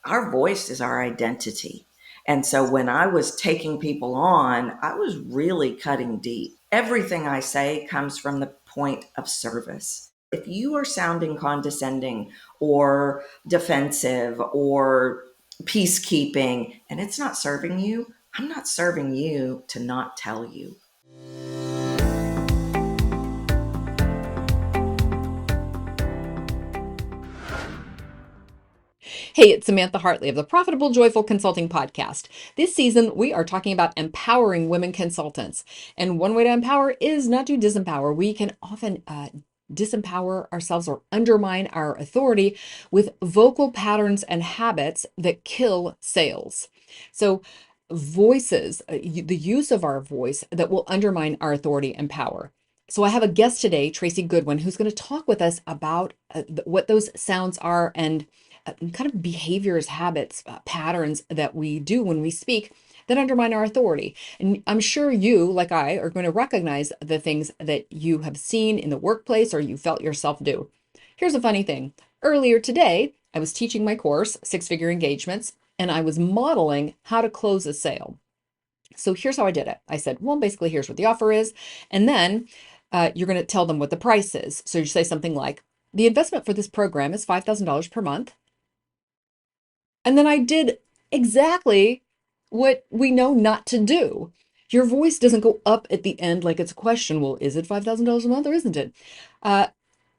our voice is our identity. And so when I was taking people on, I was really cutting deep. Everything I say comes from the point of service. If you are sounding condescending or defensive or peacekeeping and it's not serving you, I'm not serving you to not tell you. Hey, it's Samantha Hartley of the Profitable Joyful Consulting Podcast. This season, we are talking about empowering women consultants. And one way to empower is not to disempower. We can often disempower ourselves or undermine our authority with vocal patterns and habits that kill sales. So, voices, the use of our voice that will undermine our authority and power. So I have a guest today, Tracy Goodwin, who's going to talk with us about what those sounds are and kind of behaviors, habits, patterns that we do when we speak that undermine our authority. And I'm sure you, like I, are going to recognize the things that you have seen in the workplace or you felt yourself do. Here's a funny thing. Earlier today, I was teaching my course, Six Figure Engagements, and I was modeling how to close a sale. So here's how I did it. I said, well, basically, here's what the offer is. And then you're going to tell them what the price is. So you say something like, the investment for this program is $5,000 per month. And then I did exactly what we know not to do. Your voice doesn't go up at the end like it's a question. Well, is it $5,000 a month or isn't it? Uh,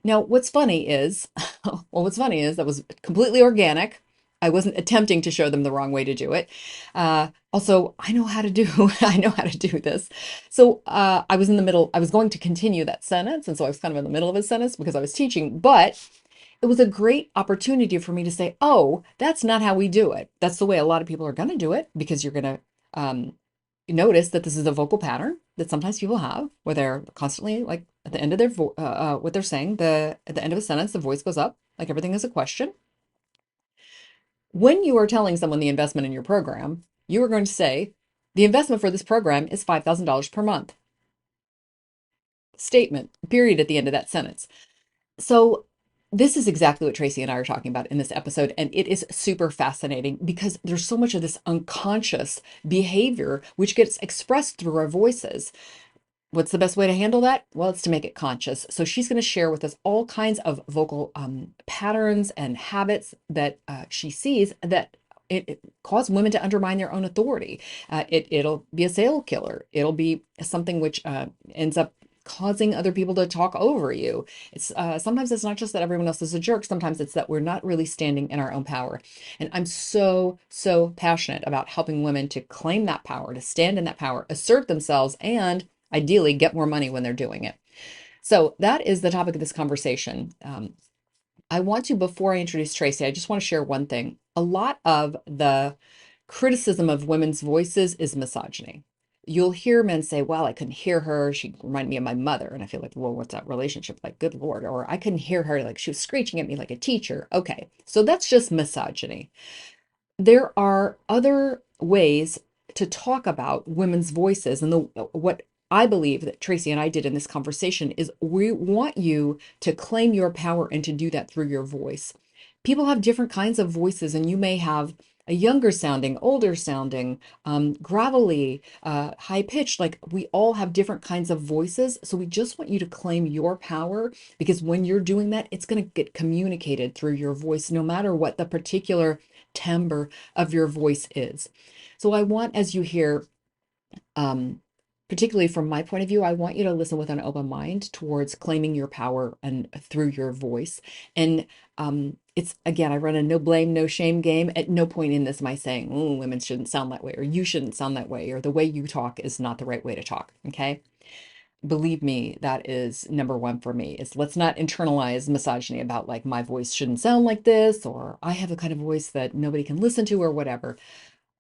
Now, what's funny is, that was completely organic. I wasn't attempting to show them the wrong way to do it. Also, I know how to do, I know how to do this. So I was in the middle, I was going to continue that sentence. And so I was kind of in the middle of a sentence because I was teaching, but it was a great opportunity for me to say, oh, that's not how we do it. That's the way a lot of people are going to do it because you're going to notice that this is a vocal pattern that sometimes people have where they're constantly like at the end of their what they're saying, at the end of a sentence, the voice goes up like everything is a question. When you are telling someone the investment in your program, you are going to say, the investment for this program is $5,000 per month. Statement, period at the end of that sentence. So this is exactly what Tracy and I are talking about in this episode, and it is super fascinating because there's so much of this unconscious behavior which gets expressed through our voices. What's the best way to handle that? Well, it's to make it conscious. So she's going to share with us all kinds of vocal patterns and habits that she sees that it cause women to undermine their own authority. It'll be a sale killer. It'll be something which ends up causing other people to talk over you. It's sometimes it's not just that everyone else is a jerk. Sometimes it's that we're not really standing in our own power. And I'm so passionate about helping women to claim that power, to stand in that power, assert themselves, and ideally get more money when they're doing it. So that is the topic of this conversation. I want to, before I introduce Tracy, I just want to share one thing. A lot of the criticism of women's voices is misogyny. You'll hear men say, well, I couldn't hear her. She reminded me of my mother. And I feel like, well, what's that relationship like? Good Lord. Or I couldn't hear her. Like she was screeching at me like a teacher. Okay. So that's just misogyny. There are other ways to talk about women's voices. And what I believe that Tracy and I did in this conversation is we want you to claim your power and to do that through your voice. People have different kinds of voices, and you may have a younger sounding, older sounding, gravelly, high pitched. Like we all have different kinds of voices. So we just want you to claim your power because when you're doing that, it's going to get communicated through your voice, no matter what the particular timbre of your voice is. So I want, as you hear, um, particularly from my point of view, I want you to listen with an open mind towards claiming your power and through your voice. And it's again, I run a no blame, no shame game. At no point in this am I saying, oh, women shouldn't sound that way, or you shouldn't sound that way, or the way you talk is not the right way to talk. Okay. Believe me, that is number one for me is let's not internalize misogyny about like my voice shouldn't sound like this, or I have a kind of voice that nobody can listen to, or whatever.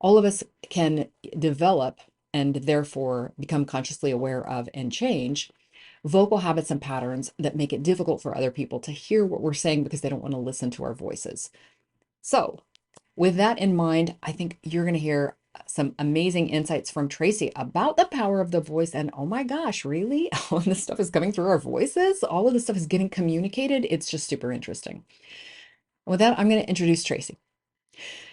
All of us can develop and therefore become consciously aware of and change vocal habits and patterns that make it difficult for other people to hear what we're saying because they don't want to listen to our voices. So, with that in mind, I think you're going to hear some amazing insights from Tracy about the power of the voice. And oh my gosh, really? All of this stuff is coming through our voices. All of this stuff is getting communicated. It's just super interesting. With that, I'm going to introduce Tracy.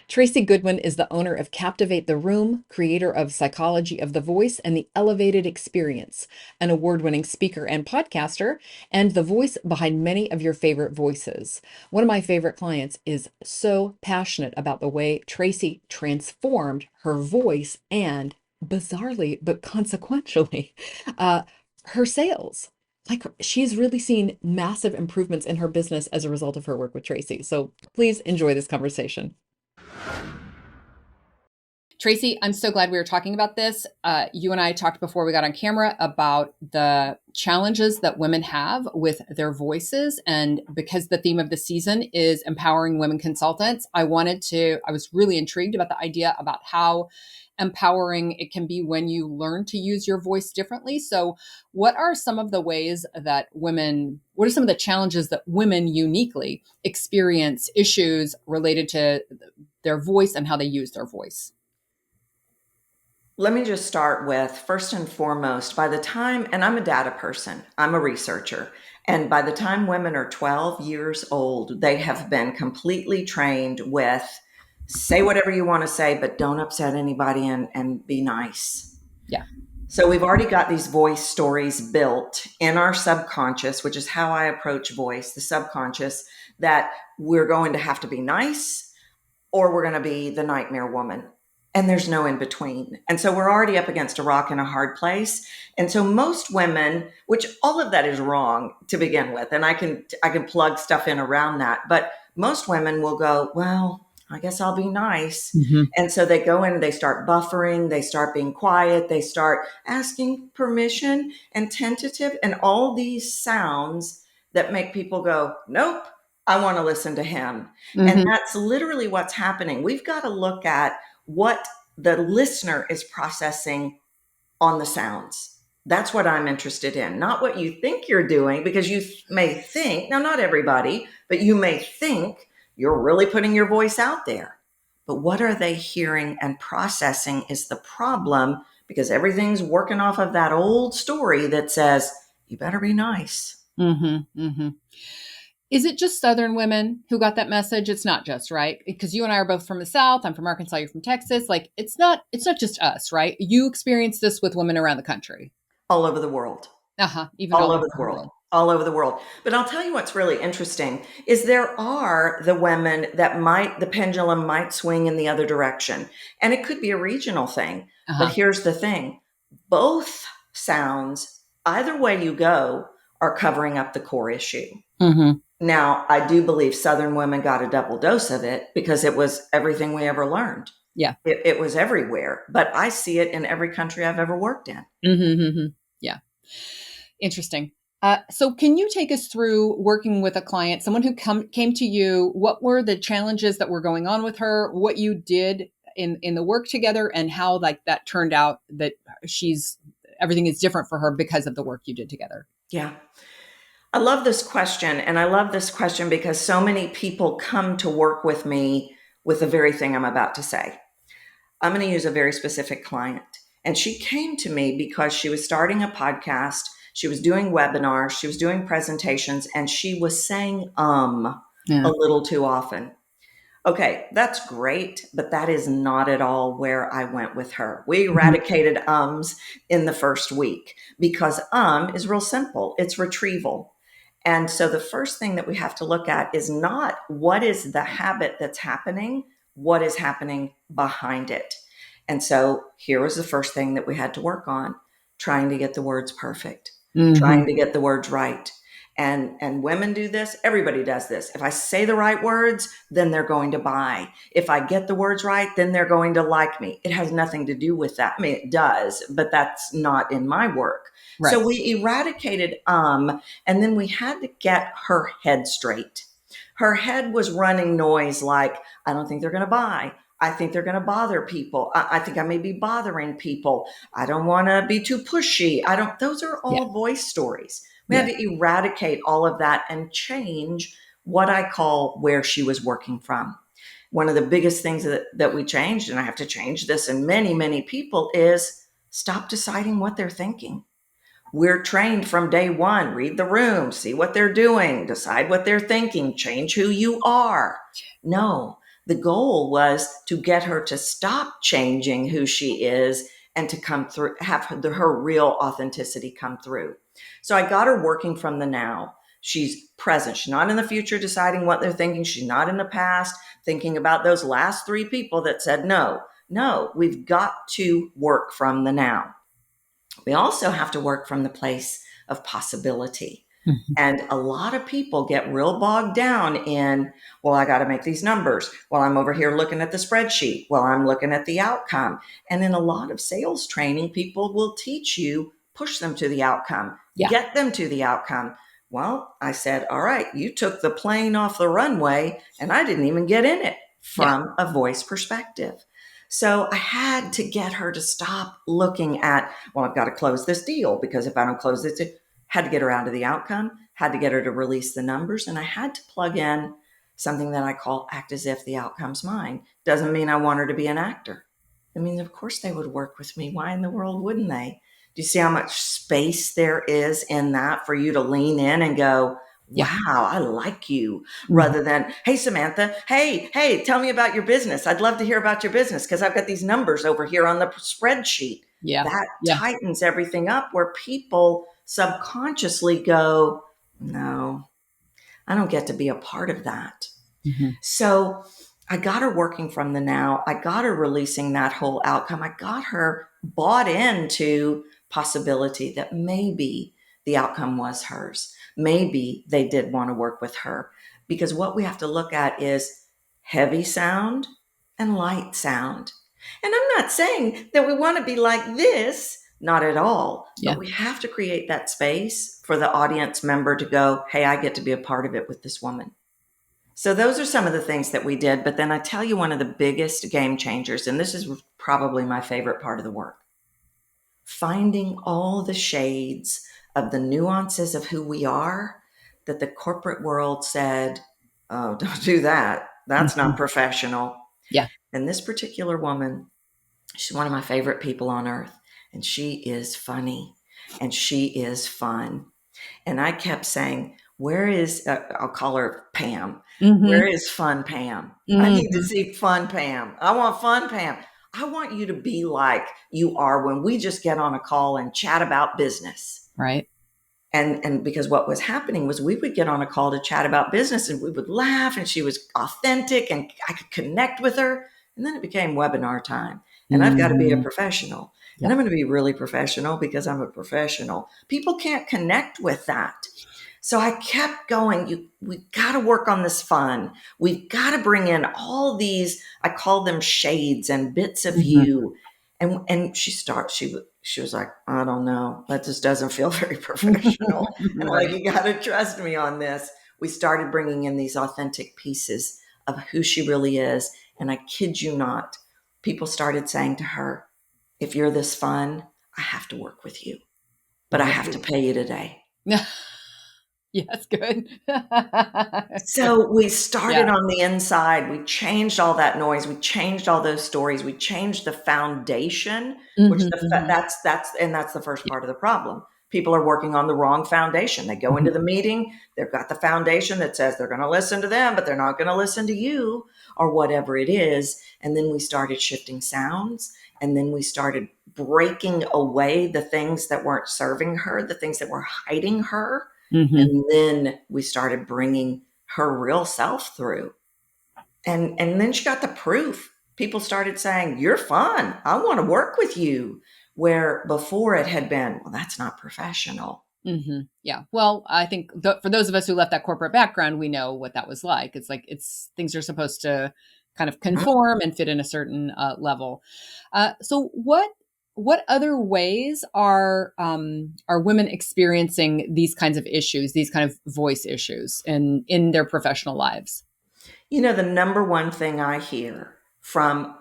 Tracy Goodwin is the owner of Captivate the Room, creator of Psychology of the Voice and the Elevated Experience, an award-winning speaker and podcaster, and the voice behind many of your favorite voices. One of my favorite clients is so passionate about the way Tracy transformed her voice and, bizarrely but consequentially, uh, her sales. Like, she's really seen massive improvements in her business as a result of her work with Tracy. So please enjoy this conversation. Tracy, I'm so glad we were talking about this. You and I talked before we got on camera about the challenges that women have with their voices. And because the theme of the season is empowering women consultants, I was really intrigued about the idea about how empowering it can be when you learn to use your voice differently. So, what are some of the ways that what are some of the challenges that women uniquely experience issues related to their voice and how they use their voice? Let me just start with first and foremost, by the time, and I'm a data person, I'm a researcher, and by the time women are 12 years old, they have been completely trained with say whatever you want to say, but don't upset anybody and be nice. Yeah. So we've already got these voice stories built in our subconscious, which is how I approach voice, the subconscious, that we're going to have to be nice or we're going to be the nightmare woman. And there's no in between. And so we're already up against a rock and a hard place. And so most women, which all of that is wrong to begin with, and I can plug stuff in around that, but most women will go, well, I guess I'll be nice. Mm-hmm. And so they go in and they start buffering, they start being quiet, they start asking permission and tentative and all these sounds that make people go, nope, I want to listen to him. And Mm-hmm. that's literally what's happening. We've got to look at what the listener is processing on the sounds. That's what I'm interested in, not what you think you're doing, because you may think, now, not everybody, but you may think you're really putting your voice out there. But what are they hearing and processing is the problem, because everything's working off of that old story that says, you better be nice. Mm-hmm. Mm-hmm. Is it just Southern women who got that message? It's not just, right? Because you and I are both from the South. I'm from Arkansas. You're from Texas. Like, it's not just us, right? You experience this with women around the country. All over the world. Uh-huh. Even All all over over the the world. world. All over the world. But I'll tell you what's really interesting is there are the women that the pendulum might swing in the other direction. And it could be a regional thing. But Uh-huh. here's the thing. Both sounds, either way you go, are covering up the core issue. Mm-hmm. Now, I do believe Southern women got a double dose of it because it was everything we ever learned. Yeah. It was everywhere. But I see it in every country I've ever worked in. Mm-hmm. Mm-hmm. Yeah. Interesting. So can you take us through working with a client, someone who came to you? What were the challenges that were going on with her? What you did in the work together, and how like that turned out that everything is different for her because of the work you did together? Yeah. I love this question. And I love this question because so many people come to work with me with the very thing I'm about to say. I'm going to use a very specific client. And she came to me because she was starting a podcast. She was doing webinars. She was doing presentations. And she was saying, Yeah. a little too often. Okay, that's great, but that is not at all where I went with her. We Mm-hmm. eradicated ums in the first week because is real simple. It's retrieval. And so the first thing that we have to look at is not what is the habit that's happening, what is happening behind it. And so here was the first thing that we had to work on, trying to get the words perfect, Mm-hmm. trying to get the words right. And women do this. Everybody does this. If I say the right words, then they're going to buy. If I get the words right, then they're going to like me. It has nothing to do with that. I mean, it does, but that's not in my work. Right. So we eradicated and then we had to get her head straight. Her head was running noise like, I don't think they're going to buy. I think they're going to bother people. I think I may be bothering people. I don't want to be too pushy. Those are Yeah. all voice stories. We Yeah. had to eradicate all of that and change what I call where she was working from. One of the biggest things that we changed, and I have to change this in many, many people, is stop deciding what they're thinking. We're trained from day one, read the room, see what they're doing, decide what they're thinking, change who you are. No, The goal was to get her to stop changing who she is and to come through, have her real authenticity come through. So I got her working from the now. She's present. She's not in the future deciding what they're thinking. She's not in the past thinking about those last three people that said no. No, we've got to work from the now. We also have to work from the place of possibility. Mhm. And a lot of people get real bogged down in, well, I got to make these numbers. Well, I'm over here looking at the spreadsheet. Well, I'm looking at the outcome. And in a lot of sales training, people will teach you, push them to the outcome, Yeah. get them to the outcome. Well, I said, all right, you took the plane off the runway and I didn't even get in it Yeah. from a voice perspective. So I had to get her to stop looking at, well, I've got to close this deal because if I don't close this, had to get her out of the outcome, had to get her to release the numbers, and I had to plug in something that I call act as if the outcome's mine. Doesn't mean I want her to be an actor. I mean, of course they would work with me. Why in the world wouldn't they? Do you see how much space there is in that for you to lean in and go, Yeah. wow, I like you, Mhm. rather than, hey, Samantha, hey, tell me about your business. I'd love to hear about your business because I've got these numbers over here on the spreadsheet. Yeah. That Yeah. tightens everything up where people subconsciously go, no, I don't get to be a part of that. Mhm. So I got her working from the now. I got her releasing that whole outcome. I got her bought into possibility that maybe the outcome was hers. Maybe they did want to work with her. Because what we have to look at is heavy sound and light sound. And I'm not saying that we want to be like this, not at all. Yeah. But we have to create that space for the audience member to go, hey, I get to be a part of it with this woman. So those are some of the things that we did. But then I tell you one of the biggest game changers, and this is probably my favorite part of the work, finding all the shades of the nuances of who we are that the corporate world said, oh, don't do that. That's not Mhm. professional. Yeah. And this particular woman, she's one of my favorite people on earth. And she is funny and she is fun. And I kept saying, where is, I'll call her Pam. Where Mhm. is fun Pam? I need to Mhm. see fun Pam. I want fun Pam. I want you to be like you are when we just get on a call and chat about business. Right. And because what was happening was we would get on a call to chat about business and we would laugh and she was authentic and I could connect with her. And then it became webinar time. And I've got to be a Mhm. professional. And Yeah. I'm going to be really professional because I'm a professional. People can't connect with that. So I kept going. We've got to work on this fun. We've got to bring in all these, I call them shades and bits of Mhm. you. And she was like, I don't know. That just doesn't feel very professional. And I'm like, Right. you got to trust me on this. We started bringing in these authentic pieces of who she really is. And I kid you not, people started saying to her, if you're this fun, I have to work with you, but I have to Right. pay you today. Yes, good. Good. So we Yeah. started on the inside. We changed all that noise. We changed all those stories. We changed the foundation, which Mhm. Mhm. that's the first Yeah. part of the problem. People are working on the wrong foundation. They go into Mhm. the meeting, they've got the foundation that says they're going to listen to them, but they're not going to listen to you or whatever it is. And then we started shifting sounds, and then we started breaking away the things that weren't serving her, the things that were hiding her, Mhm. and then we started bringing her real self through. And then she got the proof. People started saying, you're fun. I want to work with you. Where before it had been, well, that's not professional. Yeah. Well, I think for those of us who left that corporate background, we know what that was like. It's like things are supposed to kind of Mhm. conform and fit in a certain level. So what other ways are women experiencing these kinds of issues, these kind of voice issues in their professional lives? You know, the number one thing I hear from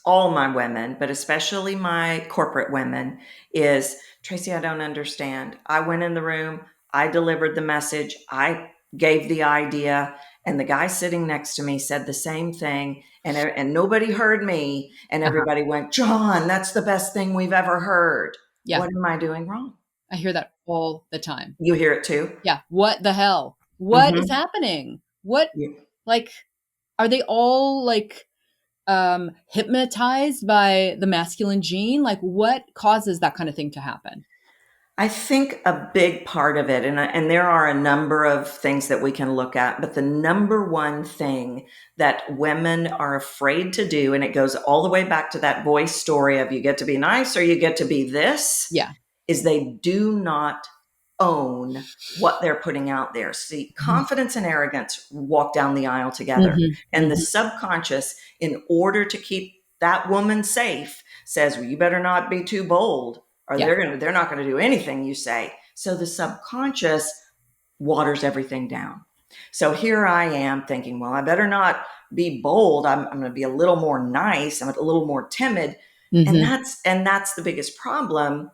all my women, but especially my corporate women, is Tracy, I don't understand. I went in the room, I delivered the message, I gave the idea, and the guy sitting next to me said the same thing, and nobody heard me, and Uh-huh. everybody went, John, that's the best thing we've ever heard. Yeah, What am I doing wrong? I hear that all the time. You hear it too? Yeah. What the hell? What is Mm-hmm. happening? What Yeah. like? are they all like hypnotized by the masculine gene? Like what causes that kind of thing to happen? I think a big part of it, and there are a number of things that we can look at, but the number one thing that women are afraid to do, and it goes all the way back to that voice story of you get to be nice or you get to be this, Yeah. is they do not own what they're putting out there. See, confidence and arrogance walk down the aisle together. Mm-hmm, And the mm-hmm, subconscious, in order to keep that woman safe, says, well, you better not be too bold, or yeah. they're not going to do anything you say. So the subconscious waters everything down. So here I am thinking, well, I better not be bold. I'm going to be a little more nice. I'm a little more timid. And Mm-hmm, that's the biggest problem.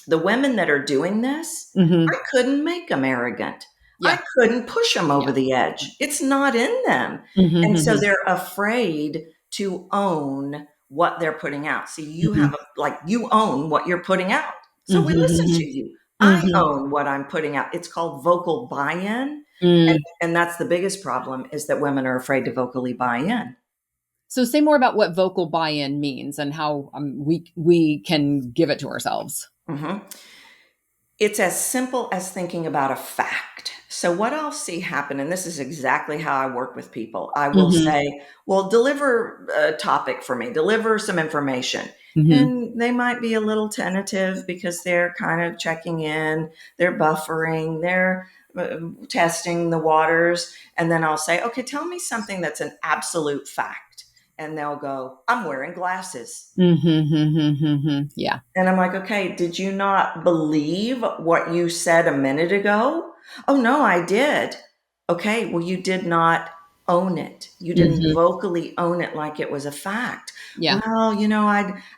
The women that are doing this, mm-hmm, I couldn't make them arrogant. I yeah. couldn't push them over Yeah. the edge. It's not in them. Mm-hmm, And so mm-hmm, they're afraid to own what they're putting out. So you mm-hmm, have like you own what you're putting out. So we listen mm-hmm, to you. I mm-hmm, own what I'm putting out. It's called vocal buy-in. And, mm. and that's the biggest problem is that women are afraid to vocally buy in. So say more about what vocal buy-in means and how we can give it to ourselves. Mhm. It's as simple as thinking about a fact. So, what I'll see happen, and this is exactly how I work with people, I will Mm-hmm, say, well, deliver a topic for me, deliver some information. mm-hmm, And they might be a little tentative because they're kind of checking in, they're buffering, they're testing the waters. And then I'll say, okay, tell me something that's an absolute fact. And they'll go, I'm wearing glasses. mm-hmm, mm-hmm, mm-hmm. Yeah. And I'm like, okay, did you not believe what you said a minute ago? Oh, no, I did. Okay, well, you did not own it. You didn't Mm-hmm, vocally own it like it was a fact. yeah. Well,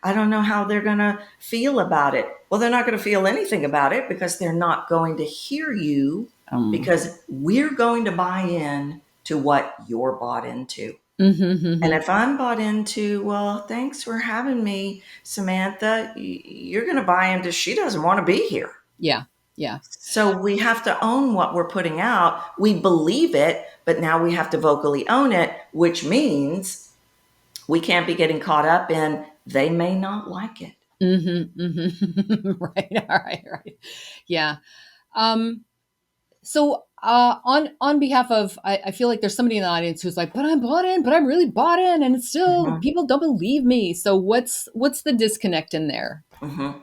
I don't know how they're going to feel about it. Well, they're not going to feel anything about it because they're not going to hear you Um, because we're going to buy in to what you're bought into. mm-hmm, And mm-hmm. if I'm bought into, well, thanks for having me, Samantha, you're going to buy into she doesn't want to be here. Yeah. Yeah. So we have to own what we're putting out. We believe it, but now we have to vocally own it, which means we can't be getting caught up in they may not like it. Mm-hmm, mm-hmm. Right. All right. Right. Yeah. Um, So, on behalf of, I feel like there's somebody in the audience who's like, but I'm bought in, but I'm really bought in, and it's still Mhm, people don't believe me. So what's the disconnect in there? mhm.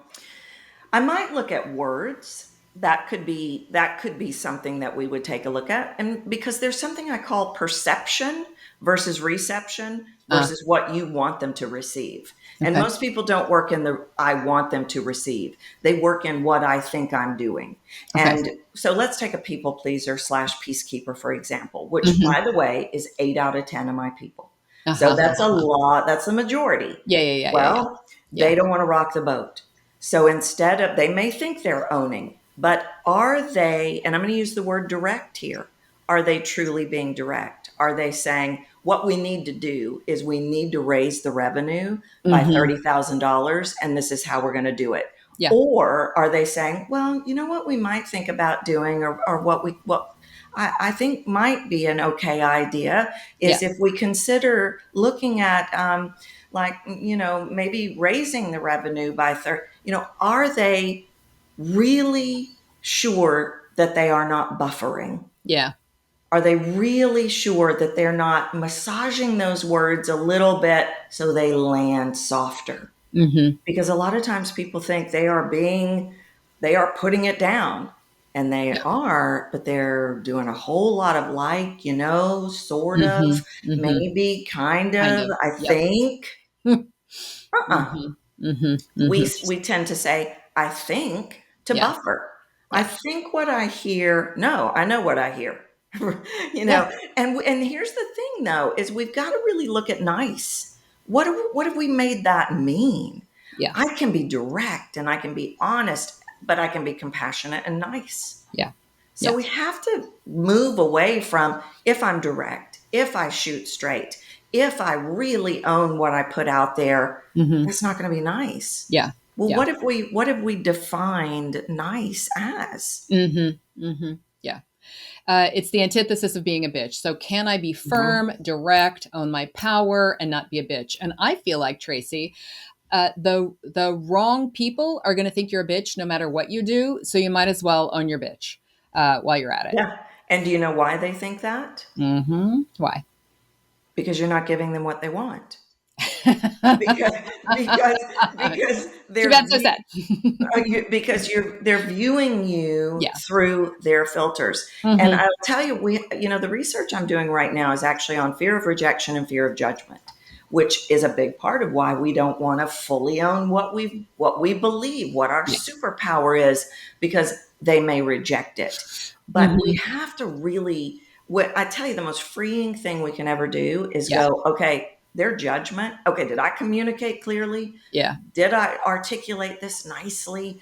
I might look at words. That could be something that we would take a look at. And because there's something I call perception versus reception Uh, versus what you want them to receive. And okay, most people don't work in the I want them to receive. They work in what I think I'm doing. okay, And so let's take a people pleaser slash peacekeeper, for example, which hmm, by the way is 8 out of 10 of my people. So uh-huh, that's a uh-huh. lot, that's the majority. Yeah, yeah, yeah, yeah, yeah, Well, yeah, they don't want to rock the boat. So instead of, they may think they're owning, but are they, and I'm going to use the word direct here, are they truly being direct? Are they saying, what we need to do is we need to raise the revenue by hmm, $30,000 and this is how we're going to do it? yeah, Or are they saying, well, you know what we might think about doing or what I think might be an okay idea yeah, is if we consider looking at like maybe raising the revenue by 30. Are they really sure that they are not buffering? yeah, Are they really sure that they're not massaging those words a little bit so they land softer? hmm, Because a lot of times people think they are putting it down, and they yeah, are, but they're doing a whole lot of like, sort of, hmm, hmm, maybe, kind kind of, of, I yep, think. hmm, Uh-uh. hmm, hmm, We tend to say, I think, to yeah, buffer. I yeah, think what I hear. No, I know what I hear. you yeah, know, and here's the thing though, is we've got to really look at nice. What have we made that mean? yeah, I can be direct and I can be honest, but I can be compassionate and nice. yeah, So yeah, we have to move away from if I'm direct, if I shoot straight, if I really own what I put out there, hmm, that's not going to be nice. yeah, Well, yeah, what have we defined nice as? hmm, hmm, yeah. It's the antithesis of being a bitch. So can I be Mhm. firm, direct, own my power, and not be a bitch? And I feel like, Tracy, the wrong people are going to think you're a bitch no matter what you do. So you might as well own your bitch while you're at it. Yeah. And do you know why they think that? Why? Because you're not giving them what they want. Because because because Too they're bad, so sad. because they're viewing you Yeah. through their filters. And Hmm. I'll tell you, the research I'm doing right now is actually on fear of rejection and fear of judgment, which is a big part of why we don't want to fully own what we believe, what our Yeah. superpower is, because they may reject it. But we Hmm. have to really, what I tell you, the most freeing thing we can ever do is Yeah. go, okay, their judgment. Okay, did I communicate clearly? Yeah. Did I articulate this nicely?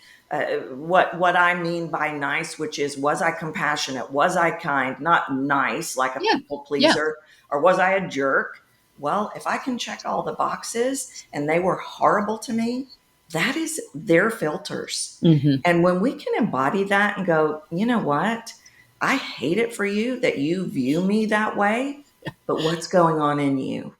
What I mean by nice, which is, was I compassionate? Was I kind? Not nice like a Yeah. people Yeah. pleaser, or was I a jerk? Well, if I can check all the boxes and they were horrible to me, that is their filters. Hmm. And when we can embody that and go, you know what? I hate it for you that you view me that way, but what's going on in you?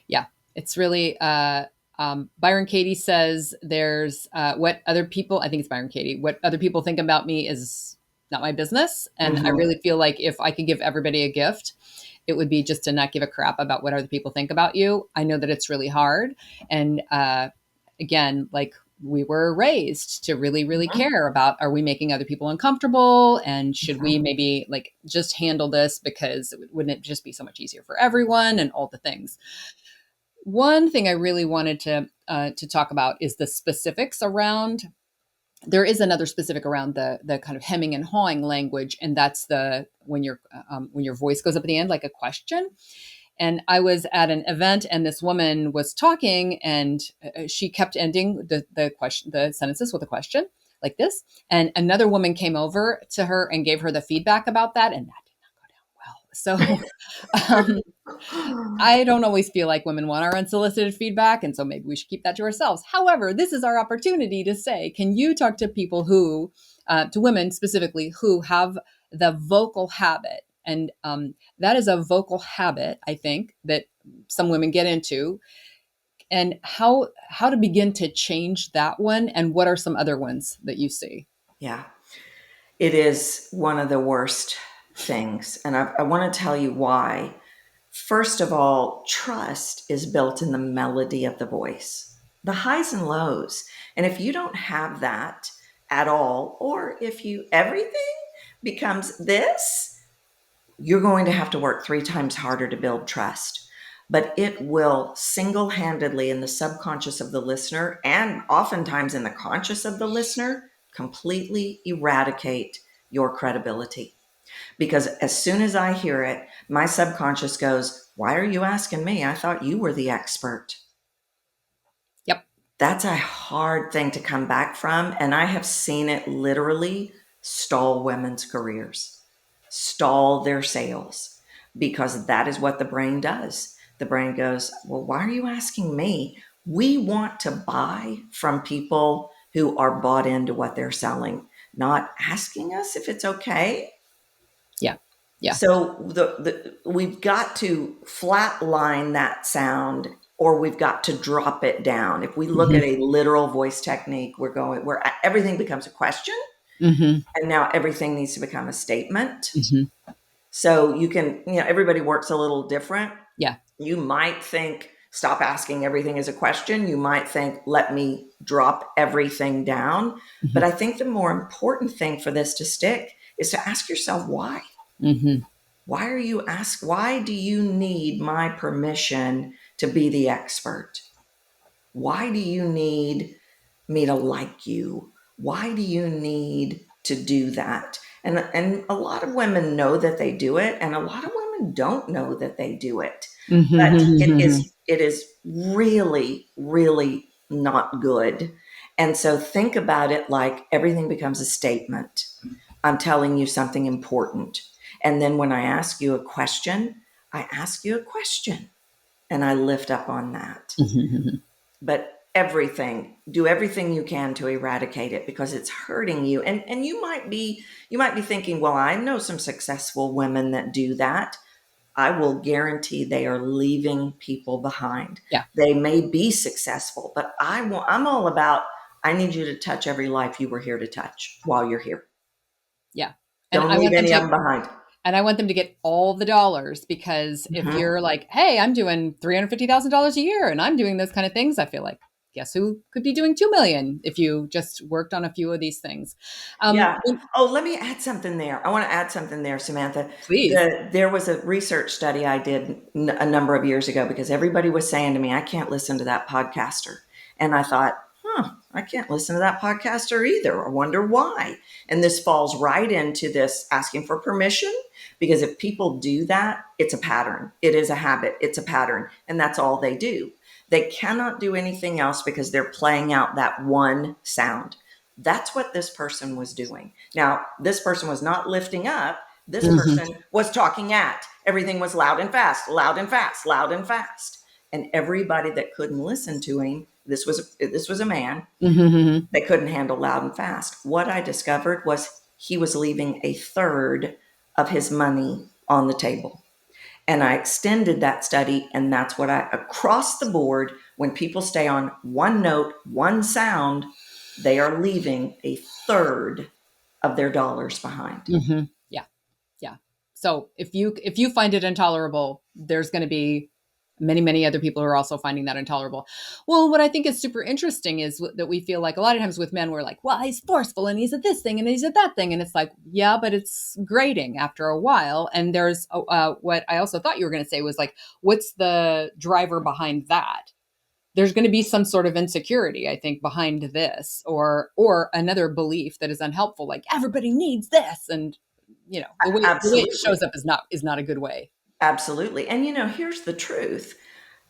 Yeah. It's really Byron Katie says there's what other people, I think it's Byron Katie, what other people think about me is not my business. And I Hmm. really feel like if I could give everybody a gift, it would be just to not give a crap about what other people think about you. I know that it's really hard. And again, like we were raised to really, really care about, are we making other people uncomfortable? And should we Hmm. maybe like just handle this because wouldn't it just be so much easier for everyone and all the things? One thing I really wanted to talk about is the specifics around. There is another specific around the kind of hemming and hawing language, and that's the when your voice goes up at the end like a question. And I was at an event, and this woman was talking, and she kept ending the sentences with a question like this. And another woman came over to her and gave her the feedback about that, and that did not go down well. So I don't always feel like women want our unsolicited feedback, and so maybe we should keep that to ourselves. However, this is our opportunity to say, can you talk to people to women specifically, who have the vocal habit? And that is a vocal habit, I think, that some women get into, and how to begin to change that one, and what are some other ones that you see? Yeah, it is one of the worst things. And I want to tell you why. First of all, trust is built in the melody of the voice, the highs and lows. And if you don't have that at all, or if everything becomes this, you're going to have to work 3 times harder to build trust. But it will single handedly, in the subconscious of the listener, and oftentimes in the conscious of the listener, completely eradicate your credibility. Because as soon as I hear it, my subconscious goes, why are you asking me? I thought you were the expert. Yep. That's a hard thing to come back from. And I have seen it literally stall women's careers, stall their sales, because that is what the brain does. The brain goes, well, why are you asking me? We want to buy from people who are bought into what they're selling, not asking us if it's okay. Yeah. Yeah. So we've got to flatline that sound, or we've got to drop it down. If we look at Hmm. a literal voice technique, we're going where everything becomes a question, Hmm. and now everything needs to become a statement. Hmm. So you can, everybody works a little different. Yeah. You might think, stop asking everything as a question. You might think, let me drop everything down. But Hmm. I think the more important thing for this to stick is to ask yourself why. Hmm. Why do you need my permission to be the expert? Why do you need me to like you? Why do you need to do that? And a lot of women know that they do it, and a lot of women don't know that they do it. But Hmm. it is really, really not good. And so think about it like everything becomes a statement. I'm telling you something important. And then when I ask you a question, I ask you a question and I lift up on that. Hmm. But everything. Do everything you can to eradicate it because it's hurting you. And you might be thinking, well, I know some successful women that do that. I will guarantee they are leaving people behind. Yeah. They may be successful, but I'm all about, I need you to touch every life you were here to touch while you're here. Yeah. And Don't I leave want them any of to them behind. and I want them to get all the dollars, because if Mhm. you're like, "Hey, I'm doing $350,000 a year and I'm doing those kind of things," I feel like, guess who could be doing 2 million if you just worked on a few of these things. Yeah. When- Oh, let me add something there. I want to add something there, Samantha. please. There was a research study I did a number of years ago because everybody was saying to me, I can't listen to that podcaster. And I thought, I can't listen to that podcaster either. I wonder why. And this falls right into this asking for permission, because if people do that, it's a pattern. It is a habit. It's a pattern. And that's all they do. They cannot do anything else because they're playing out that one sound. That's what this person was doing. Now, this person was not lifting up. This Mhm. person was talking at. Everything was loud and fast, loud and fast, loud and fast. And everybody that couldn't listen to him, this was a man, Mhm. they couldn't handle loud and fast. What I discovered was he was leaving a third of his money on the table. And I extended that study, and that's what across the board, when people stay on one note, one sound, they are leaving a third of their dollars behind. Mhm. Yeah. Yeah. So if you find it intolerable, there's going to be many other people who are also finding that intolerable. Well, what I think is super interesting is that we feel like a lot of times with men, we're like, well, he's forceful and he's at this thing and he's at that thing, and it's like, yeah, but it's grating after a while. And there's what I also thought you were going to say was like, what's the driver behind that? There's going to be some sort of insecurity, I think, behind this, or another belief that is unhelpful, like everybody needs this, and the way it Absolutely. shows up is not a good way. Absolutely. And here's the truth.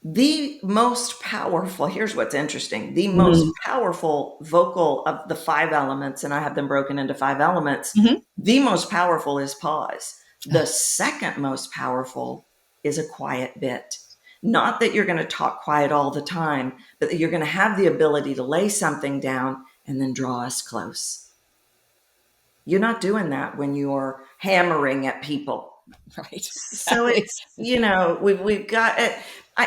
The most powerful, here's what's interesting, the most Mhm. powerful vocal of the five elements, and I have them broken into five elements, Mhm. the most powerful is pause. The second most powerful is a quiet bit. Not that you're going to talk quiet all the time, but that you're going to have the ability to lay something down and then draw us close. You're not doing that when you're hammering at people. Right. So Exactly. we've got it.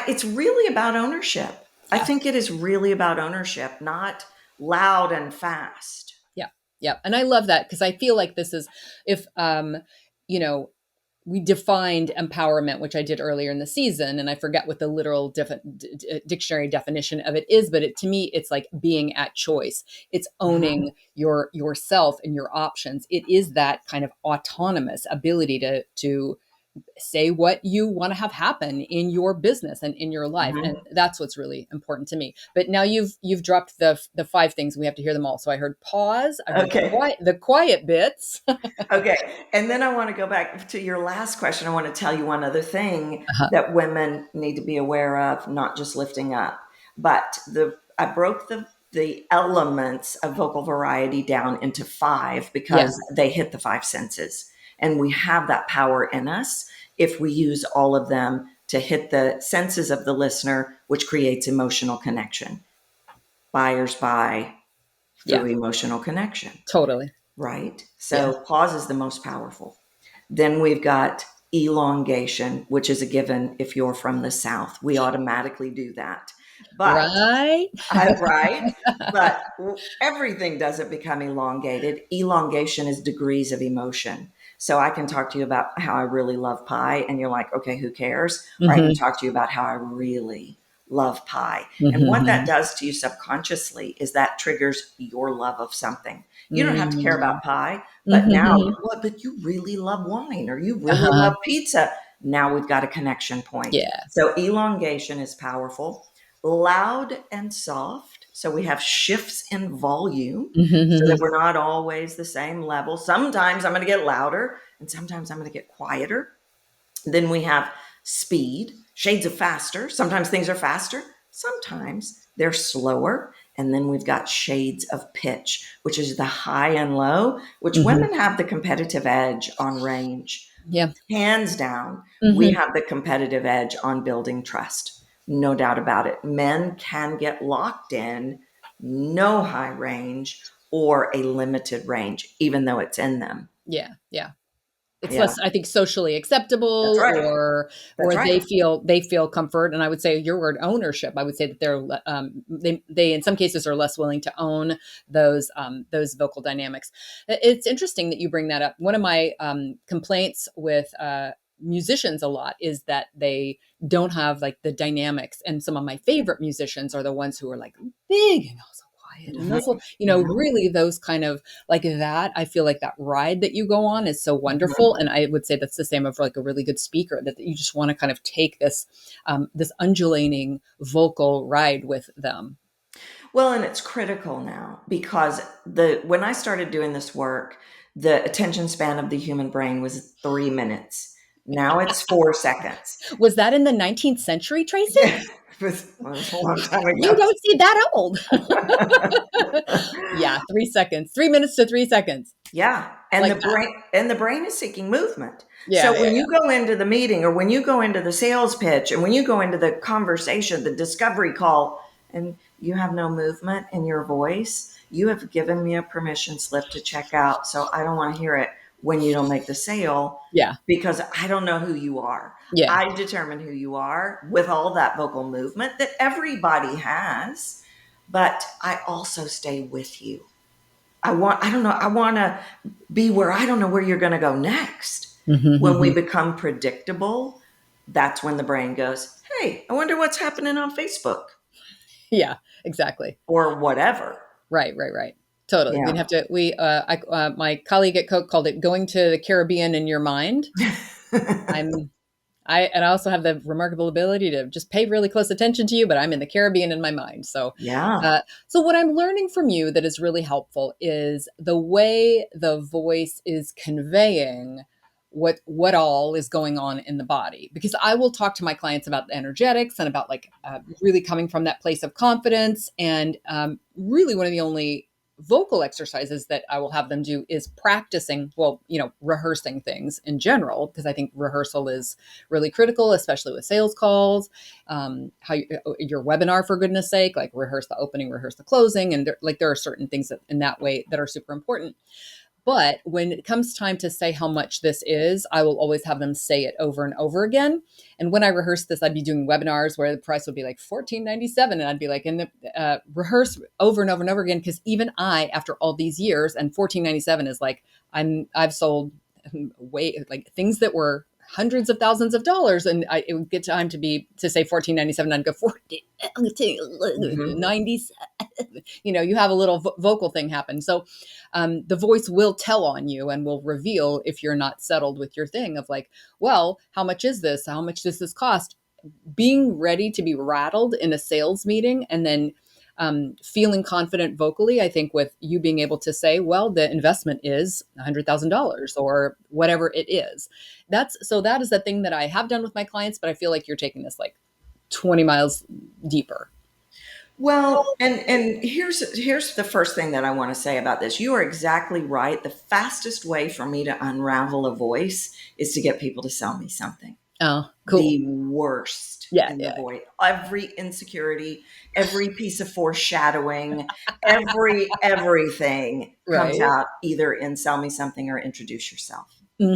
It's really about ownership. I Yeah. think it is really about ownership, not loud and fast. Yeah. Yeah. And I love that, because I feel like this is, if you know, we defined empowerment, which I did earlier in the season, and I forget what the literal dictionary definition of it is, but to me, it's like being at choice. It's Mhm. owning yourself and your options. It is that kind of autonomous ability to say what you want to have happen in your business and in your life, and Mhm. that's what's really important to me. But now you've dropped the five things, we have to hear them all. So I heard pause, I heard Okay. the quiet bits. Okay. And then I want to go back to your last question. I want to tell you one other thing Uh-huh. that women need to be aware of, not just lifting up, but I broke the elements of vocal variety down into five Yeah. because they hit the five senses. And we have that power in us if we use all of them to hit the senses of the listener, which creates emotional connection. Buyers buy Yeah. through emotional connection, Totally. right? Yeah. So pause is the most powerful. Then we've got elongation, which is a given if you're from the South. We automatically do that. But Right? right? But everything doesn't become elongated. Elongation is degrees of emotion. So I can talk to you about how I really love pie, and you're like, okay, who cares? Or I can Mhm. talk to you about how I really love pie. And what that Mhm. does to you subconsciously is that triggers your love of something. You don't have to care Mm. about pie, but now, Mhm. what? But you really love wine, or you really Uh-huh. love pizza. Now we've got a connection point. Yeah. So elongation is powerful. Loud and soft. So we have shifts in volume so that Mhm. we're not always the same level. Sometimes I'm going to get louder and sometimes I'm going to get quieter. Then we have speed, shades of faster. Sometimes things are faster, sometimes they're slower. And then we've got shades of pitch, which is the high and low, which Mhm. women have the competitive edge on range. Yeah. Hands down, we Mhm. have the competitive edge on building trust. No doubt about it. Men can get locked in, no high range or a limited range, even though it's in them. Yeah, yeah. It's Yeah, less, I think, socially that's acceptable, right. That's or right. they feel comfort. And I would say your word ownership. I would say that they in some cases are less willing to own those vocal dynamics. It's interesting that you bring that up. One of my complaints with musicians a lot is that they don't have like the dynamics. And some of my favorite musicians are the ones who are like big and also quiet and also, Hmm. Hmm. really those kind of like that. I feel like that ride that you go on is so wonderful. Hmm. And I would say that's the same of like a really good speaker, that you just want to kind of take this undulating vocal ride with them. Well, and it's critical now because the when I started doing this work, the attention span of the human brain was 3 minutes. Now it's 4 seconds. Was that in the 19th century, Tracy? Yeah, it was a long time You ago. don't see that old. Yeah, 3 seconds, 3 minutes to 3 seconds. Yeah, and Like the that. brain is seeking movement. Yeah, So yeah, when yeah. you go into the meeting or when you go into the sales pitch and when you go into the conversation, the discovery call, and you have no movement in your voice, you have given me a permission slip to check out. So I don't want to hear it when you don't make the sale Yeah, because I don't know who you are. yeah. I determine who you are with all that vocal movement that everybody has, but I also stay with you. I don't know, I want to be where I don't know where you're going to go next. When we Mm-hmm. become predictable, that's when the brain goes, hey, I wonder what's happening on Facebook Yeah, exactly. or whatever. Right, right, right. Totally. We'd Yeah. have to, my colleague at Coke called it going to the Caribbean in your mind. I'm, and I also have the remarkable ability to just pay really close attention to you, but I'm in the Caribbean in my mind. Yeah. So what I'm learning from you that is really helpful is the way the voice is conveying what all is going on in the body. Because I will talk to my clients about the energetics and about like really coming from that place of confidence. And really, one of the only vocal exercises that I will have them do is practicing, well, rehearsing things in general, because I think rehearsal is really critical, especially with sales calls. Your webinar, for goodness sake, like rehearse the opening, rehearse the closing, and there are certain things that in that way that are super important. But when it comes time to say how much this is, I will always have them say it over and over again. And when I rehearse this, I'd be doing webinars where the price would be like $14.97, and I'd be like, rehearse over and over and over again, because even I, after all these years, and $14.97 is like I've sold way like things that were hundreds of thousands of dollars, and it would get time to say $14.97, and I'd go 40, Hmm. 97. You have a little vocal thing happen. So the voice will tell on you and will reveal if you're not settled with your thing of like, well, how much is this? How much does this cost? Being ready to be rattled in a sales meeting, and then feeling confident vocally, I think with you being able to say, well, the investment is $100,000 or whatever it is. That is the thing that I have done with my clients, but I feel like you're taking this like 20 miles deeper. Well, and here's the first thing that I want to say about this. You are exactly right. The fastest way for me to unravel a voice is to get people to sell me something. Oh, cool. The worst Yeah, in the yeah. voice. Every insecurity, every piece of foreshadowing, everything comes Right. out either in sell me something or introduce yourself. But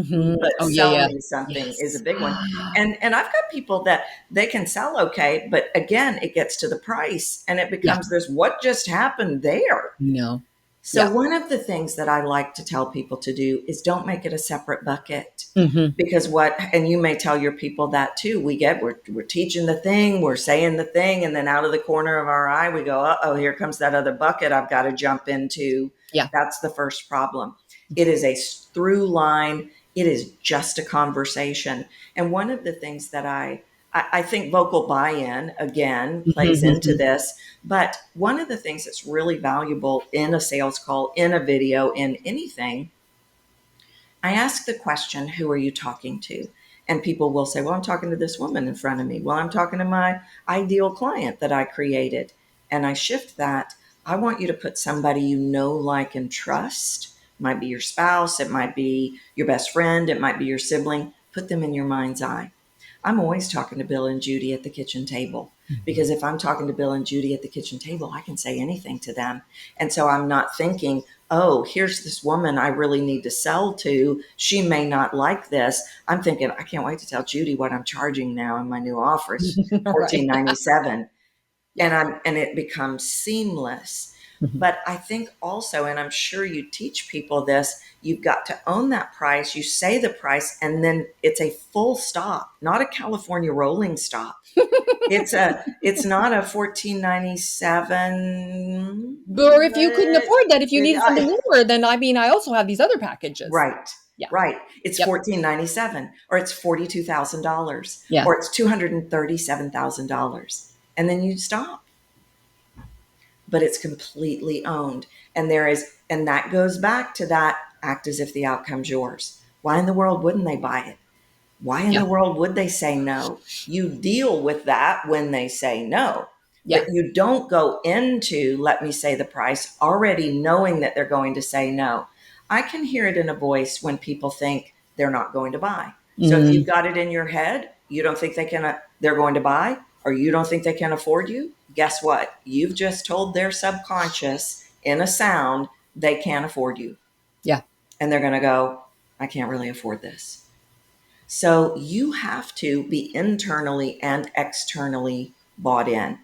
Oh, yeah, sell yeah. me something is a Yes. big one. And I've got people that they can sell okay, but again, it gets to the price and it Yeah. becomes this what just happened there? No. So Yeah. one of the things that I like to tell people to do is don't make it a separate bucket. Hmm. Because and you may tell your people that too, we're teaching the thing, we're saying the thing, and then out of the corner of our eye, we go, oh, here comes that other bucket I've got to jump into. Yeah. That's the first problem. It is a through line. It is just a conversation. And one of the things that I think vocal buy-in again plays into Hmm. this. But one of the things that's really valuable in a sales call, in a video, in anything, I ask the question, who are you talking to? And people will say, well, I'm talking to this woman in front of me. Well, I'm talking to my ideal client that I created. And I shift that. I want you to put somebody you know, like, and trust. It might be your spouse, it might be your best friend, it might be your sibling. Put them in your mind's eye. I'm always talking to Bill and Judy at the kitchen table, because if I'm talking to Bill and Judy at the kitchen table, I can say anything to them. And so I'm not thinking, oh, here's this woman I really need to sell to. She may not like this. I'm thinking, I can't wait to tell Judy what I'm charging now in my new offer. It's Right. $14.97. Yeah. And it becomes seamless. Mhm. But I think also, and I'm sure you teach people this, you've got to own that price. You say the price, and then it's a full stop, not a California rolling stop. It's not a 14.97. Or if you couldn't But afford that, if you needed something lower, then I mean, I also have these other packages. right, Yeah. right. It's Yep. 14.97, or it's $42,000, Yeah. or it's $237,000, and then you stop. But it's completely owned. And that goes back to that act as if the outcome's yours. Why in the world wouldn't they buy it? Why in Yeah. the world would they say no? You deal with that when they say no, but Yeah. you don't go into, let me say the price, already knowing that they're going to say no. I can hear it in a voice when people think they're not going to buy. So if you've Mm. got it in your head, you don't think they're going to buy, or you don't think they can afford you, guess what? You've just told their subconscious in a sound they can't afford you. Yeah. And they're going to go, I can't really afford this. So you have to be internally and externally bought in.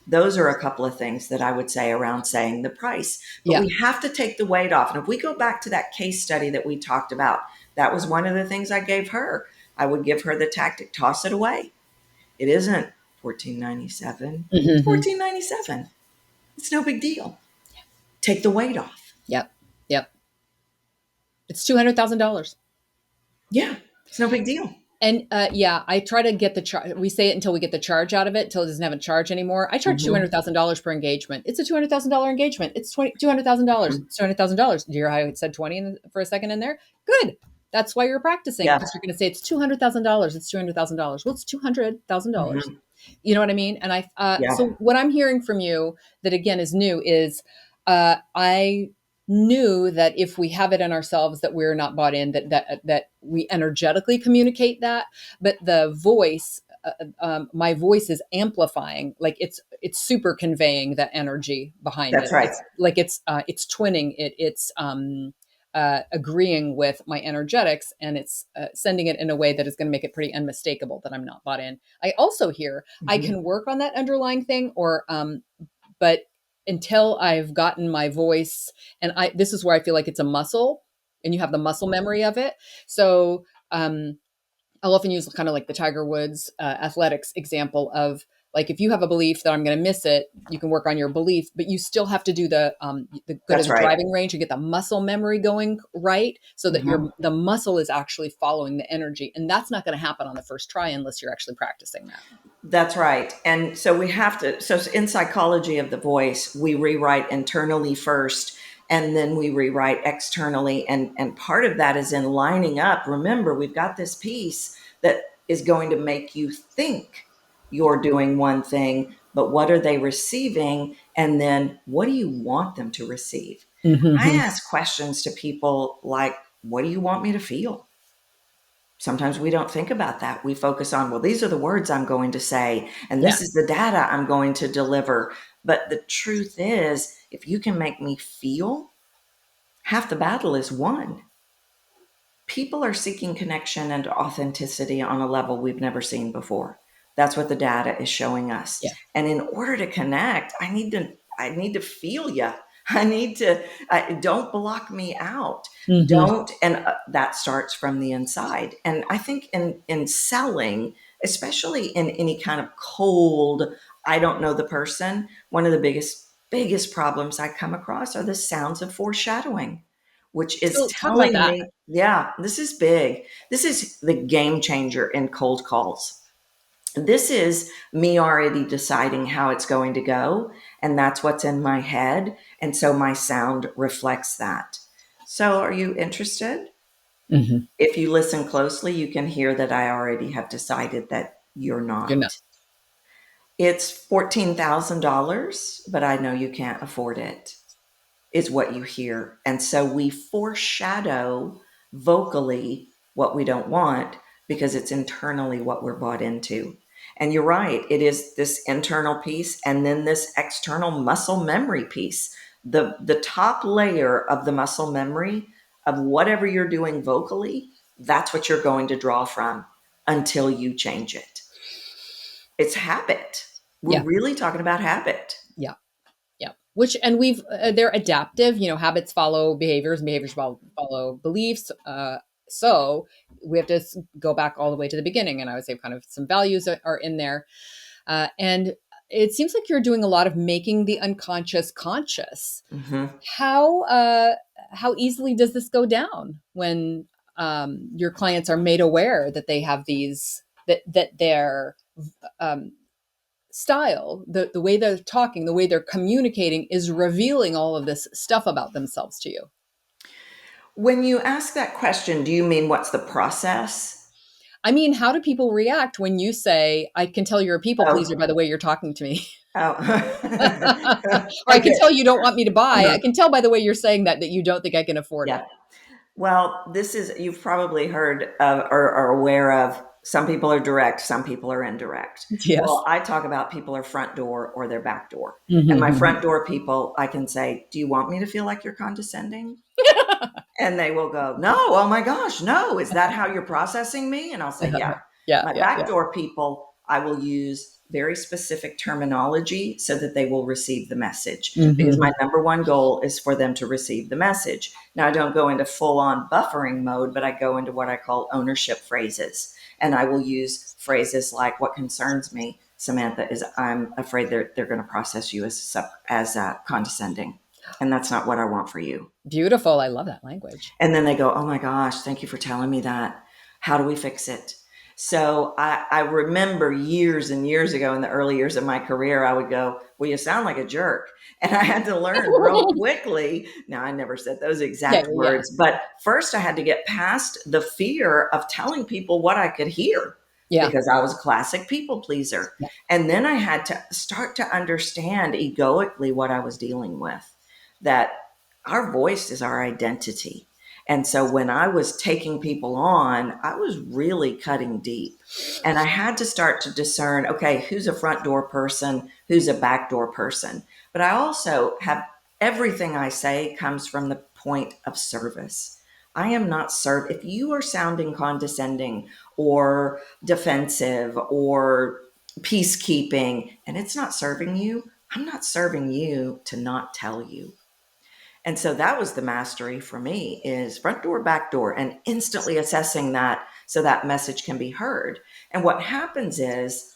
Those are a couple of things that I would say around saying the price. But Yeah. we have to take the weight off. And if we go back to that case study that we talked about, that was one of the things I gave her. I would give her the tactic, toss it away. It isn't 14.97. It's Mm-hmm. 14.97. It's no big deal. Take the weight off. Yep. Yep. It's $200,000. Yeah, it's no big deal. And yeah, I try to get the charge. We say it until we get the charge out of it, until it doesn't have a charge anymore. I charge Mm-hmm. $200,000 per engagement. It's a $200,000 engagement. It's $200,000. It's $200,000. Do you hear how I said 20 for a second in there? Good. That's why you're practicing, Yeah. because you're going to say it's $200,000. It's $200,000. Well, it's $200,000. Mm-hmm. You know what I mean? And Yeah. so what I'm hearing from you that again is new is, I knew that if we have it in ourselves that we're not bought in, that we energetically communicate that, but the voice, my voice is amplifying, like it's super conveying that energy behind That's it. right. It's twinning it. It's agreeing with my energetics, and it's sending it in a way that is going to make it pretty unmistakable that I'm not bought in. I also hear I Mm-hmm. can work on that underlying thing, or but until I've gotten my voice, and this is where I feel like it's a muscle, and you have the muscle memory of it. So I'll often use kind of like the Tiger Woods athletics example of, like, if you have a belief that I'm going to miss it, you can work on your belief, but you still have to do the go to That's the right. driving range and get the muscle memory going right, so that Mm-hmm. the muscle is actually following the energy, and that's not going to happen on the first try unless you're actually practicing that. That's right. And so we have to, so in psychology of the voice, we rewrite internally first, and then we rewrite externally. And part of that is in lining up. Remember, we've got this piece that is going to make you think you're doing one thing, but what are they receiving? And then what do you want them to receive? I Mm-hmm. ask questions to people like, what do you want me to feel? Sometimes we don't think about that. We focus on, well, these are the words I'm going to say, and Yeah. this is the data I'm going to deliver. But the truth is, if you can make me feel, half the battle is won. People are seeking connection and authenticity on a level we've never seen before. That's what the data is showing us. Yeah. And in order to connect, I need to feel you. I need to don't block me out. Mm-hmm. Don't and that starts from the inside. And I think in selling, especially in any kind of cold, I don't know the person, one of the biggest problems I come across are the sounds of foreshadowing, which is So talk about telling that. me, yeah, this is big. This is the game changer in cold calls. This is me already deciding how it's going to go, and that's what's in my head. And so my sound reflects that. So, are you interested? Mm-hmm. If you listen closely, you can hear that I already have decided that you're You're not. not. It's $14,000, but I know you can't afford it, is what you hear. And so we foreshadow vocally what we don't want because it's internally what we're bought into. And you're right, it is this internal piece and then this external muscle memory piece. The top layer of the muscle memory of whatever you're doing vocally, that's what you're going to draw from until you change it. It's habit. We're Yeah. really talking about habit. Yeah. Yeah. Which, and they're adaptive, habits follow behaviors, and behaviors follow beliefs. So we have to go back all the way to the beginning. And I would say kind of some values are in there. And it seems like you're doing a lot of making the unconscious conscious. Mm-hmm. How, how easily does this go down when your clients are made aware that they have that their um, style, the way they're talking, the way they're communicating is revealing all of this stuff about themselves to you? When you ask that question, do you mean what's the process? I mean, how do people react when you say, I can tell you're a people pleaser Oh, by the way you're talking to me? oh. Or I can Okay. tell you don't want me to buy. I Uh-huh. can tell by the way you're saying that you don't think I can afford Yeah. it. Well, this is, you've probably heard of or are aware of, some people are direct, some people are indirect. Well, Yes. I talk about people are front door or their back door. And my Mm-hmm. front door people, I can say, do you want me to feel like you're condescending? And they will go, no, oh my gosh, no. Is that how you're processing me? And I'll say, yeah. Yeah, My yeah, yeah. backdoor people, I will use very specific terminology so that they will receive the message, because Mm-hmm. my number one goal is for them to receive the message. Now, I don't go into full on buffering mode, but I go into what I call ownership phrases. And I will use phrases like, what concerns me, Samantha, is I'm afraid they're going to process you as condescending. And that's not what I want for you. Beautiful. I love that language. And then they go, oh my gosh, thank you for telling me that. How do we fix it? So I remember years and years ago in the early years of my career, I would go, well, you sound like a jerk. And I had to learn real quickly. Now, I never said those Yeah, exact yeah, words, but first I had to get past the fear of telling people what I could hear, yeah, because I was a classic people pleaser. yeah. And then I had to start to understand egoically what I was dealing with, that our voice is our identity. And so when I was taking people on, I was really cutting deep. And I had to start to discern, okay, who's a front door person, who's a back door person. But I also have, everything I say comes from the point of service. I am not serve. If you are sounding condescending or defensive or peacekeeping and it's not serving you, I'm not serving you to not tell you. And so that was the mastery for me, is front door, back door, and instantly assessing that so that message can be heard. And what happens is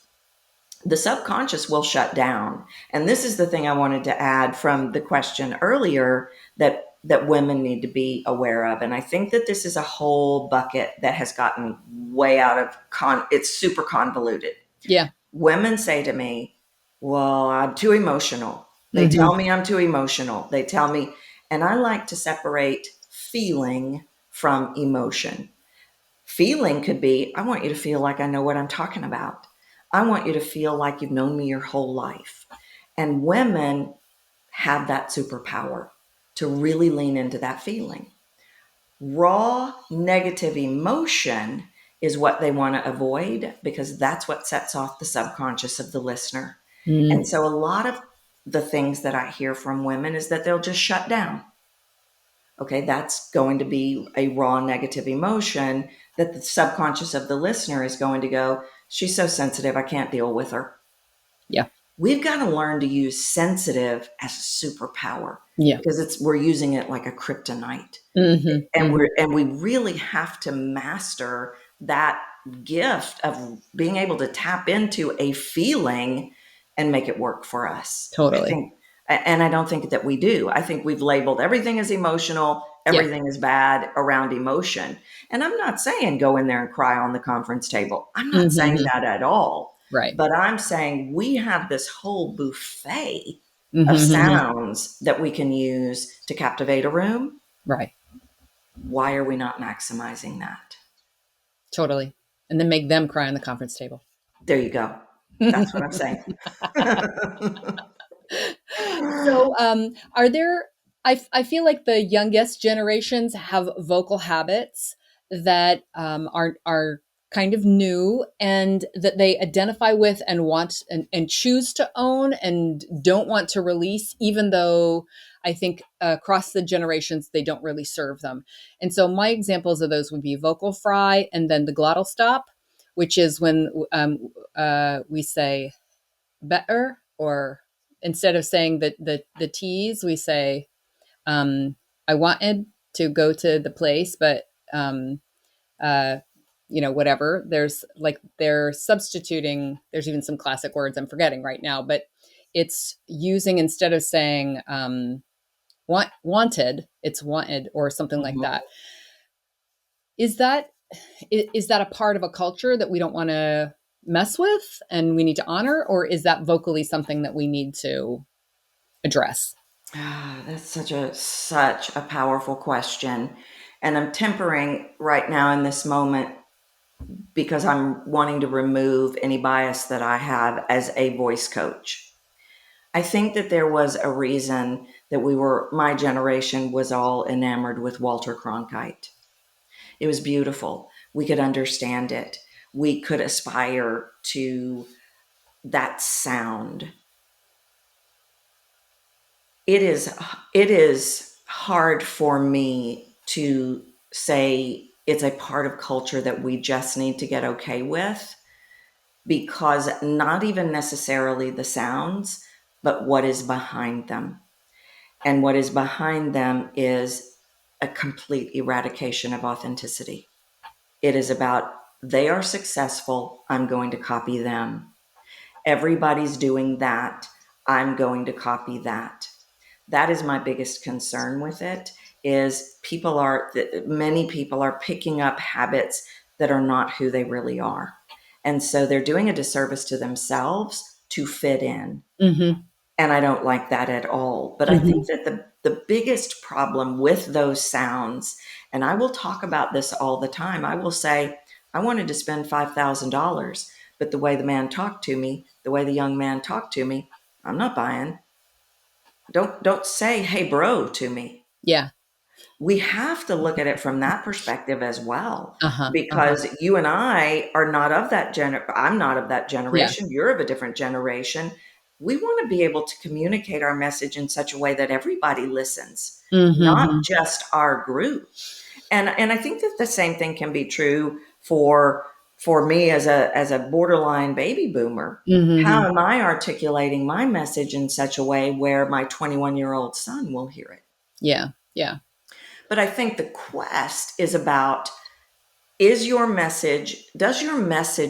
the subconscious will shut down. And this is the thing I wanted to add from the question earlier, that women need to be aware of. And I think that this is a whole bucket that has gotten way out of it's super convoluted. Yeah. Women say to me, well, I'm too emotional. They Mm-hmm. tell me I'm too emotional. They tell me, and I like to separate feeling from emotion. Feeling could be, I want you to feel like I know what I'm talking about. I want you to feel like you've known me your whole life. And women have that superpower to really lean into that feeling. Raw negative emotion is what they want to avoid, because that's what sets off the subconscious of the listener. And Mm. so a lot of the things that I hear from women is that they'll just shut down. Okay, that's going to be a raw negative emotion that the subconscious of the listener is going to go, she's so sensitive, I can't deal with her. Yeah. We've got to learn to use sensitive as a superpower, Yeah. because we're using it like a kryptonite. Mm-hmm. And Mm-hmm. we really have to master that gift of being able to tap into a feeling and make it work for us. I Totally. think, and I don't think that we do. I think we've labeled everything as emotional, Yeah. everything is bad around emotion. And I'm not saying go in there and cry on the conference table. I'm not saying Mm-hmm. that at all. Right. But I'm saying we have this whole buffet of Mm-hmm. sounds that we can use to captivate a room. Right. Why are we not maximizing that? Totally. And then make them cry on the conference table. There you go. That's what I'm saying. So, are there? I feel like the youngest generations have vocal habits that are kind of new and that they identify with and want and choose to own and don't want to release, even though I think across the generations they don't really serve them. And so my examples of those would be vocal fry and then the glottal stop, which is when we say better, or instead of saying the T's, we say I wanted to go to the place, but uh, whatever. There's like they're substituting. There's even some classic words I'm forgetting right now, but it's using, instead of saying wanted, it's wanted or something like Mhm. that. Is that is that a part of a culture that we don't want to mess with and we need to honor, or is that vocally something that we need to address? Ah, that's such a powerful question. And I'm tempering right now in this moment because I'm wanting to remove any bias that I have as a voice coach. I think that there was a reason that my generation was all enamored with Walter Cronkite. It was beautiful. We could understand it. We could aspire to that sound. It is it is hard for me to say it's a part of culture that we just need to get okay with, because not even necessarily the sounds, but what is behind them. And what is behind them is a complete eradication of authenticity. It is about they are successful, I'm going to copy them. Everybody's doing that, I'm going to copy that. That is my biggest concern with it, is many people are picking up habits that are not who they really are. And so they're doing a disservice to themselves to fit in. Mm-hmm. And I don't like that at all. But I think Mm-hmm. that the biggest problem with those sounds, and I will talk about this all the time, I will say, I wanted to spend $5,000, but the way the man talked to me, the way the young man talked to me, I'm not buying. Don't say, hey, bro, to me. Yeah. We have to look at it from that perspective as well, Uh-huh. Uh-huh. because you and I are not of I'm not of that Yeah. generation. You're of a different generation. We want to be able to communicate our message in such a way that everybody listens, not Mm-hmm. just our group. And I think that the same thing can be true for me as a borderline baby boomer. How Mm-hmm. am I articulating my message in such a way where my 21-year-old son will hear it? Yeah. Yeah. But I think the quest is about, does your message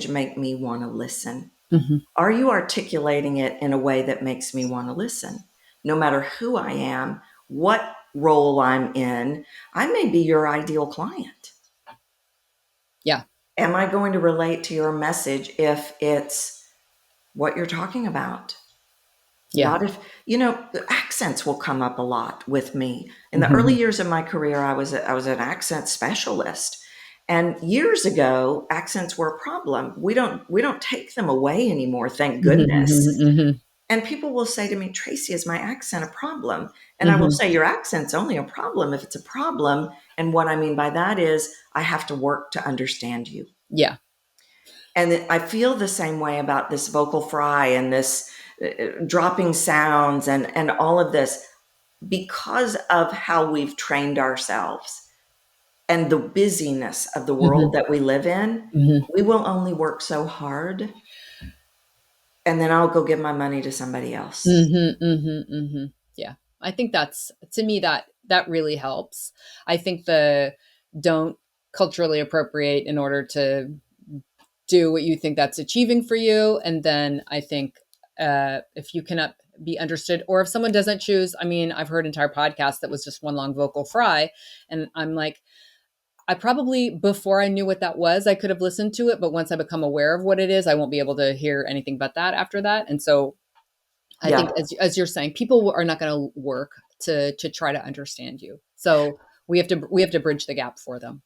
make me want to listen? Mm-hmm. Are you articulating it in a way that makes me want to listen? No matter who I am, what role I'm in, I may be your ideal client. Yeah. Am I going to relate to your message if it's what you're talking about? Yeah. Not if, the accents will come up a lot with me. In the early Mm-hmm. years of my career, I was an accent specialist. And years ago, accents were a problem. We don't take them away anymore, thank goodness. Mm-hmm. And people will say to me, Tracy, is my accent a problem? And I will Mm-hmm. say, your accent's only a problem if it's a problem. And what I mean by that is I have to work to understand you. Yeah. And I feel the same way about this vocal fry and this dropping sounds and all of this, because of how we've trained ourselves and the busyness of the world Mm-hmm. that we live in. Mm-hmm. We will only work so hard, and then I'll go give my money to somebody else. Mm-hmm. Mm-hmm. Mm-hmm. Yeah. I think that's, to me, that really helps. I think the don't culturally appropriate in order to do what you think that's achieving for you. And then I think if you cannot be understood, or if someone doesn't choose, I mean, I've heard entire podcasts that was just one long vocal fry. And I'm like, I probably, before I knew what that was, I could have listened to it. But once I become aware of what it is, I won't be able to hear anything but that after that. And so I think, Yeah. as you're saying, people are not going to work to try to understand you. So we have to bridge the gap for them.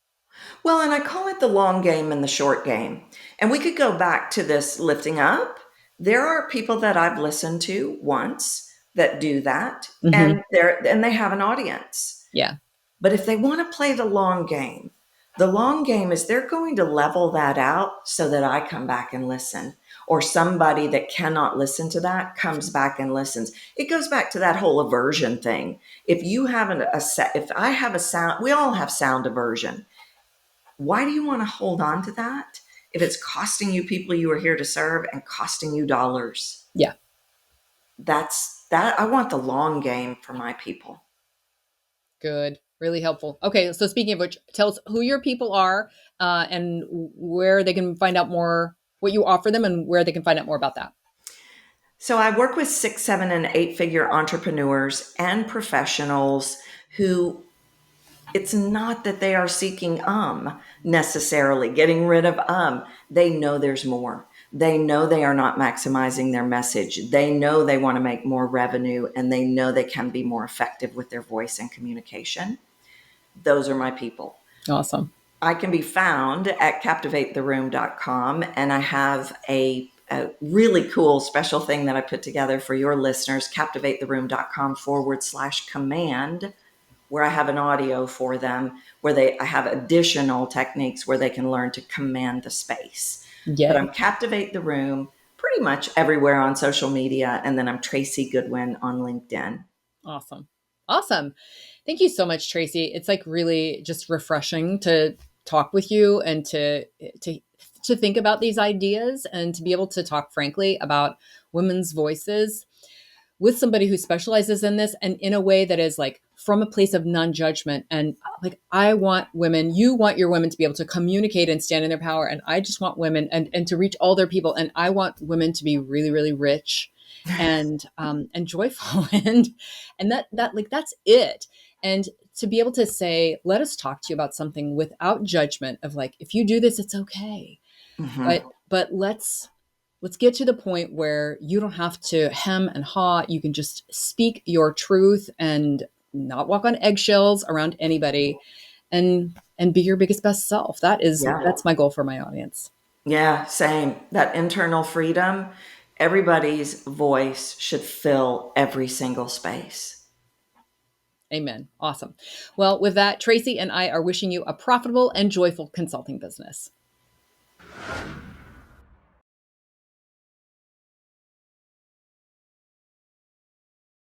Well, and I call it the long game and the short game. And we could go back to this lifting up. There are people that I've listened to once that do that, Mm-hmm. and they have an audience. Yeah. But if they want to play the long game, The long game is they're going to level that out so that I come back and listen. Or somebody that cannot listen to that comes back and listens. It goes back to that whole aversion thing. If you have if I have a sound, we all have sound aversion. Why do you want to hold on to that if it's costing you people you are here to serve and costing you dollars? Yeah. That's that. I want the long game for my people. Good. Really helpful. Okay. So speaking of which, tell us who your people are and where they can find out more, what you offer them and where they can find out more about that. So I work with 6, 7, and 8 figure entrepreneurs and professionals who it's not that they are seeking necessarily getting rid of they know there's more. They know they are not maximizing their message. They know they want to make more revenue, and they know they can be more effective with their voice and communication. Those are my people. Awesome. I can be found at captivatetheroom.com, and I have a really cool special thing that I put together for your listeners, captivatetheroom.com/command, where I have an audio for them, where I have additional techniques where they can learn to command the space. But I'm Yay. Captivate the Room pretty much everywhere on social media. And then I'm Tracy Goodwin on LinkedIn. Awesome. Awesome. Thank you so much, Tracy. It's like really just refreshing to talk with you and to to think about these ideas and to be able to talk frankly about women's voices with somebody who specializes in this and in a way that is like from a place of non-judgment. And like, I want women, you want your women to be able to communicate and stand in their power. And I just want women and to reach all their people. And I want women to be really, really rich and joyful. And that like, that's it. And to be able to say, let us talk to you about something without judgment of like, if you do this, it's okay. Mm-hmm. But let's get to the point where you don't have to hem and haw. You can just speak your truth and not walk on eggshells around anybody and be your biggest best self. Yeah. That's my goal for my audience. Yeah. Same. That internal freedom. Everybody's voice should fill every single space. Amen. Awesome. Well, with that, Tracy and I are wishing you a profitable and joyful consulting business.